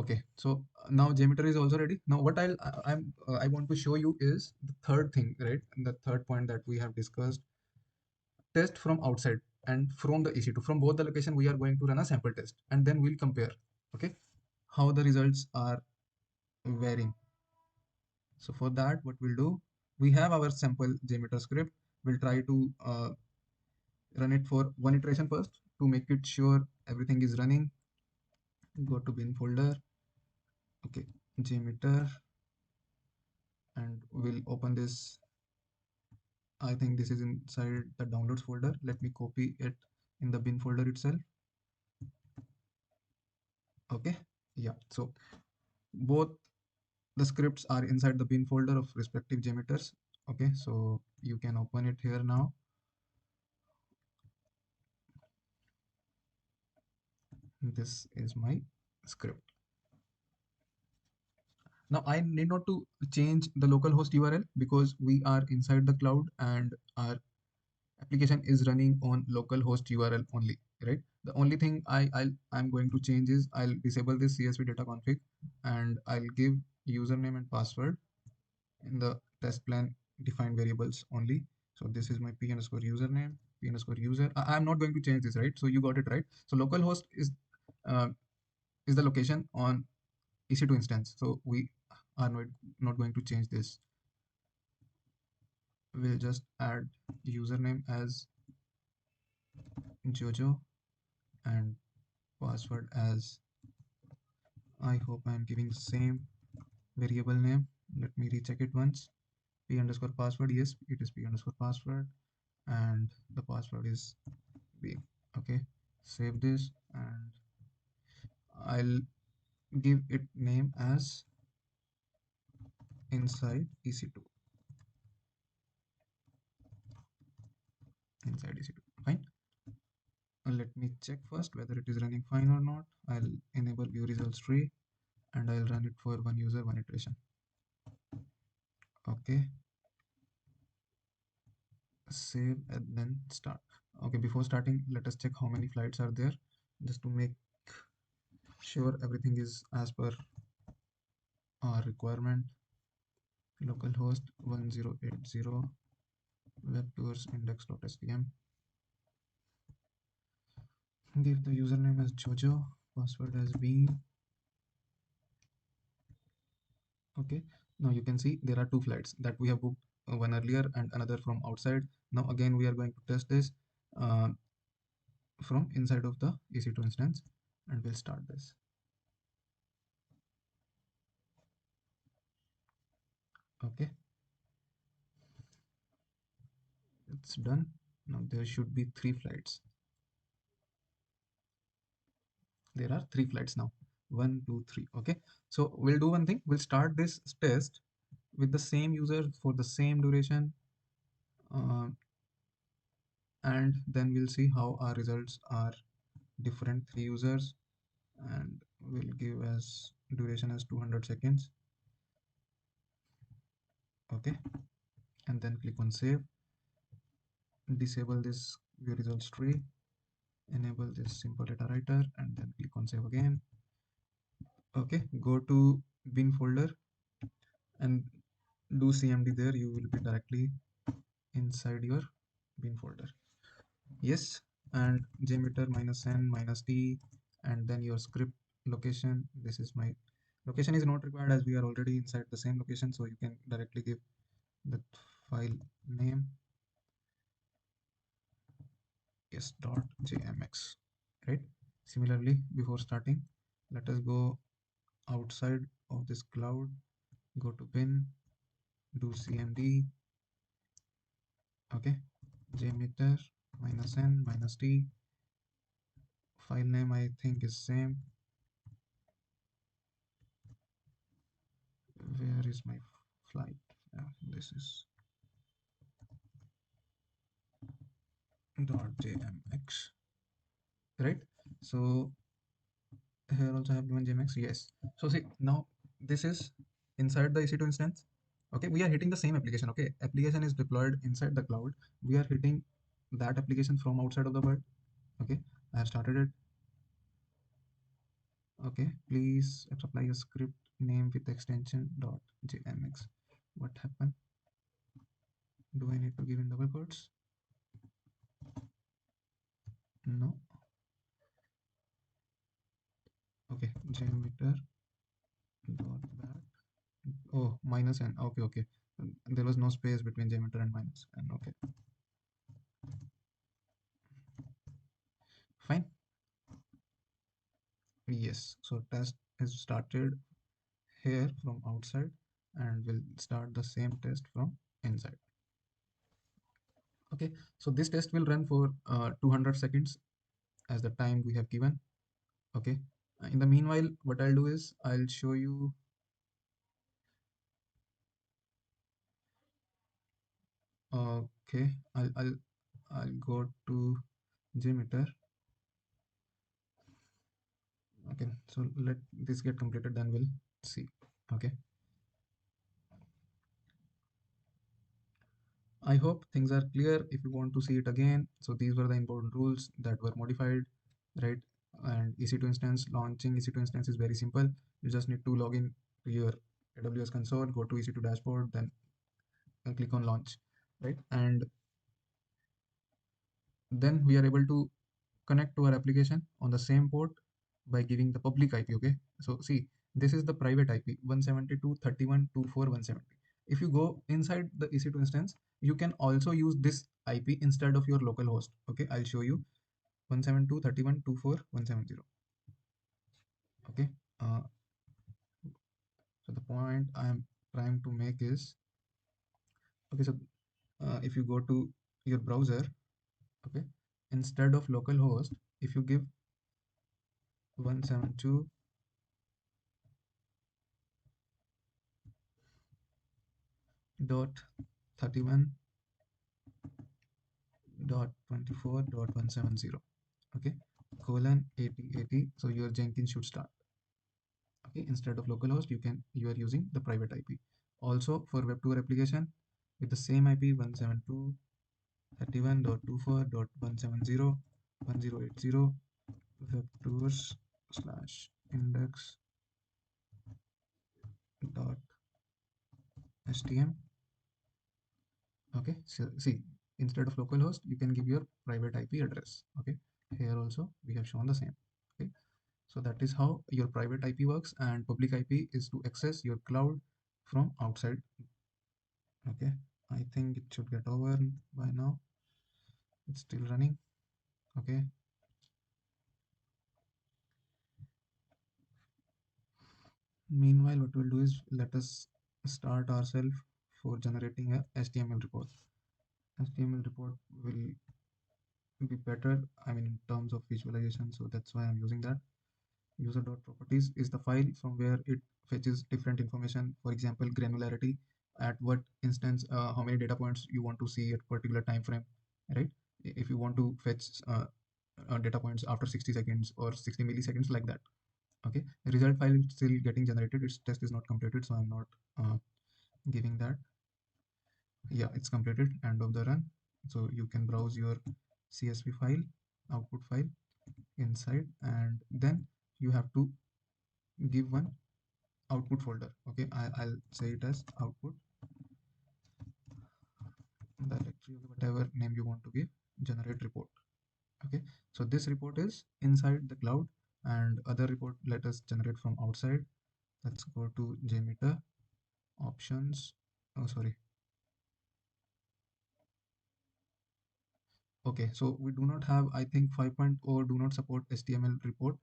Okay, so now jmeter is also ready. Now what I want to show you is the third thing, right? The third point that we have discussed: test from outside and from the EC2. From both the location, we are going to run a sample test, and then we'll compare, okay, how the results are varying. So for that, what we'll do, we have our sample jmeter script. We'll try to run it for one iteration first to make it sure everything is running. Go to bin folder, okay, jmeter, and we'll open this. I think this is inside the downloads folder. Let me copy it in the bin folder itself. Okay, yeah. So both the scripts are inside the bin folder of respective jmeters. Okay, so you can open it here now. This is my script. Now I need not to change the localhost URL because we are inside the cloud and our application is running on localhost URL only, right? The only thing I'm going to change is I'll disable this CSV data config and I'll give username and password in the test plan defined variables only. So this is my p underscore username, p underscore user. I'm not going to change this, right? So you got it right. So localhost uh, is the location on EC2 instance. So we are not going to change this. We'll just add username as Jojo and password as, I hope I'm giving the same variable name. Let me recheck it once. P underscore password. Yes, it is p underscore password, and the password is b. Okay, save this and I'll give it name as inside EC2. Inside EC2. Fine. Let me check first whether it is running fine or not. I'll enable view results tree and I'll run it for one user, one iteration. Okay, save and then start. Okay, before starting, let us check how many flights are there just to make sure everything is as per our requirement. Localhost 1080 webtours index.htm. Give the username as Jojo, password as Bean. Okay, now you can see there are two flights that we have booked, one earlier and another from outside. Now again we are going to test this uh, from inside of the EC2 instance, and we'll start this. Okay, it's done. Now there should be three flights. There are three flights now. One, two, three. Okay, so we'll do one thing. We'll start this test with the same user for the same duration, uh, and then we'll see how our results are different. Three users, and we'll give as duration as 200 seconds. Okay, and then click on save. Disable this view results tree. Enable this simple data writer, and then click on save again. Okay, go to bin folder and do cmd there. You will be directly inside your bin folder. Yes, and jmeter -n -t, and then your script location. This is my location is not required as we are already inside the same location, so you can directly give the file name. Yes, .jmx, right? Similarly, before starting, let us go outside of this cloud, go to bin, do cmd. Okay, jmeter -n -t. File name I think is same. Where is my flight? This is .jmx, right? So here also I have given jmx. Yes, so see, now this is inside the EC2 instance. Okay, we are hitting the same application. Okay, application is deployed inside the cloud. We are hitting that application from outside of the world. Okay, I have started it. Okay, please apply a script name with extension .jmx. What happened? Do I need to give in double quotes? No. Okay, jmeter dot back. Oh, minus n. Okay, okay. There was no space between jmeter and minus n. Okay, fine. Yes. So test is started here from outside, and we'll start the same test from inside. Okay. So this test will run for 200 seconds as the time we have given. Okay. In the meanwhile, what I'll do is I'll show you. Okay. I'll go to jmeter. Okay, so let this get completed, then we'll see. Okay, I hope things are clear. If you want to see it again, so these were the important rules that were modified, right? And EC2 instance, launching EC2 instance is very simple. You just need to log in to your AWS console, go to EC2 dashboard, then click on launch, right? And then we are able to connect to our application on the same port by giving the public IP. Okay, so see, this is the private IP 172.31.24.170. If you go inside the EC2 instance, you can also use this IP instead of your local host. Okay, I'll show you 172.31.24.170. Okay, uh, so the point I'm trying to make is, okay, so if you go to your browser, okay, instead of localhost, if you give 172 dot 31 dot 24 dot 170, okay, colon 8080, so your Jenkins should start. Okay, instead of localhost, you are using the private IP. Also for web tour application with the same IP 172.31.24.170 web tours slash index dot htm. Okay, so see, instead of localhost, you can give your private IP address. Okay, here also we have shown the same. Okay, so that is how your private IP works, and public IP is to access your cloud from outside. Okay, I think it should get over by now. It's still running. Okay, meanwhile, what we'll do is let us start ourselves for generating a HTML report. HTML report will be better, I mean, in terms of visualization, so that's why I'm using that. User.properties is the file from where it fetches different information. For example, granularity, at what instance, how many data points you want to see at particular time frame, right? If you want to fetch data points after 60 seconds or 60 milliseconds, like that. Okay, the result file is still getting generated. Its test is not completed, so I'm not giving that. Yeah, it's completed. End of the run. So you can browse your CSV file, output file inside, and then you have to give one output folder. Okay, I'll say it as output directory, whatever name you want to give, generate report. Okay, so this report is inside the cloud, and other report let us generate from outside. Let's go to jmeter options. Oh, sorry. Okay, so we do not have, I think 5.0 do not support HTML report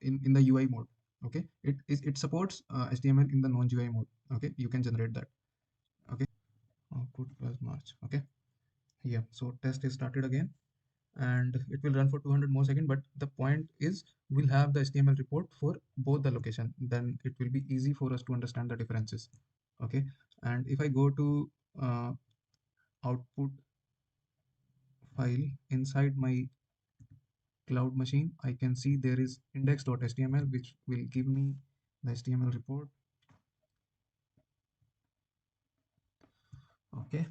in the UI mode. Okay, it supports HTML in the non-GUI mode. Okay, you can generate that. Okay, output plus March. Okay, yeah, so test is started again, and it will run for 200 more seconds, but the point is we'll have the HTML report for both the location, then it will be easy for us to understand the differences. Okay, and if I go to output file inside my cloud machine, I can see there is index.html, which will give me the HTML report. Okay,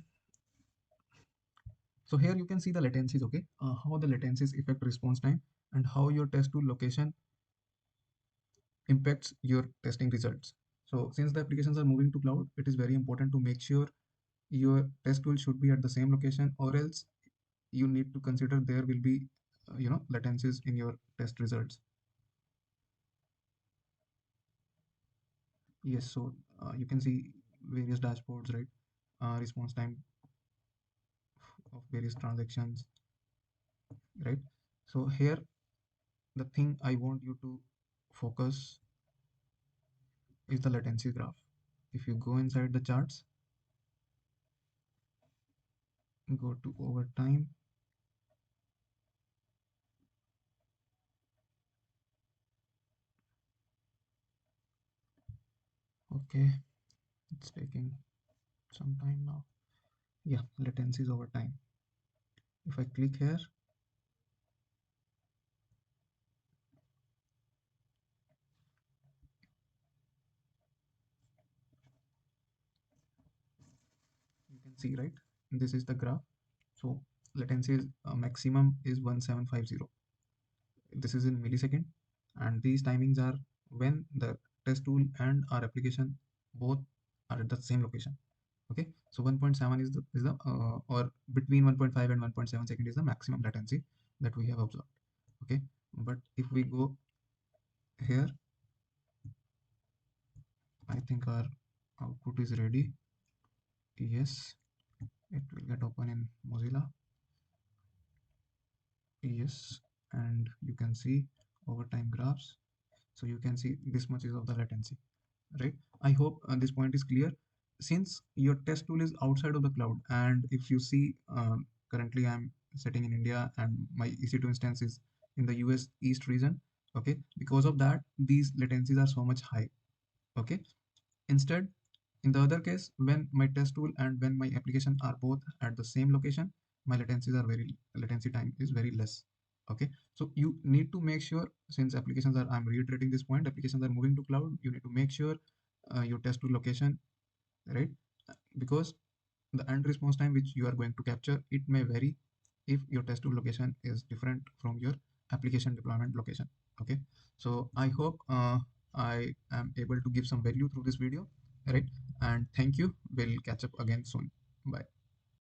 so here you can see the latencies. Okay, how the latencies affect response time and how your test tool location impacts your testing results. So since the applications are moving to cloud, it is very important to make sure your test tool should be at the same location, or else you need to consider there will be latencies in your test results. Yes, so you can see various dashboards, right? Response time of various transactions, right? So here the thing I want you to focus is the latency graph. If you go inside the charts, go to overtime. Okay, it's taking some time now. Yeah, latency is over time. If I click here, you can see, right, this is the graph. So latency is maximum is 1750. This is in millisecond, and these timings are when the test tool and our application both are at the same location. Okay, so 1.7 is the or between 1.5 and 1.7 second is the maximum latency that we have observed. Okay, but if we go here, I think our output is ready. Yes, it will get open in Mozilla. Yes, and you can see overtime graphs. So you can see this much is of the latency, right? I hope this point is clear. Since your test tool is outside of the cloud, and if you see, currently I'm sitting in India and my EC2 instance is in the US East region. Okay, because of that, these latencies are so much high. Okay, instead, in the other case, when my test tool and when my application are both at the same location, my latency time is very less. Okay, so you need to make sure, since applications are, I'm reiterating this point, applications are moving to cloud, you need to make sure your test tool location, right? Because the end response time which you are going to capture, it may vary if your test tool location is different from your application deployment location. Okay, so I hope I am able to give some value through this video, right? And thank you. We'll catch up again soon. Bye.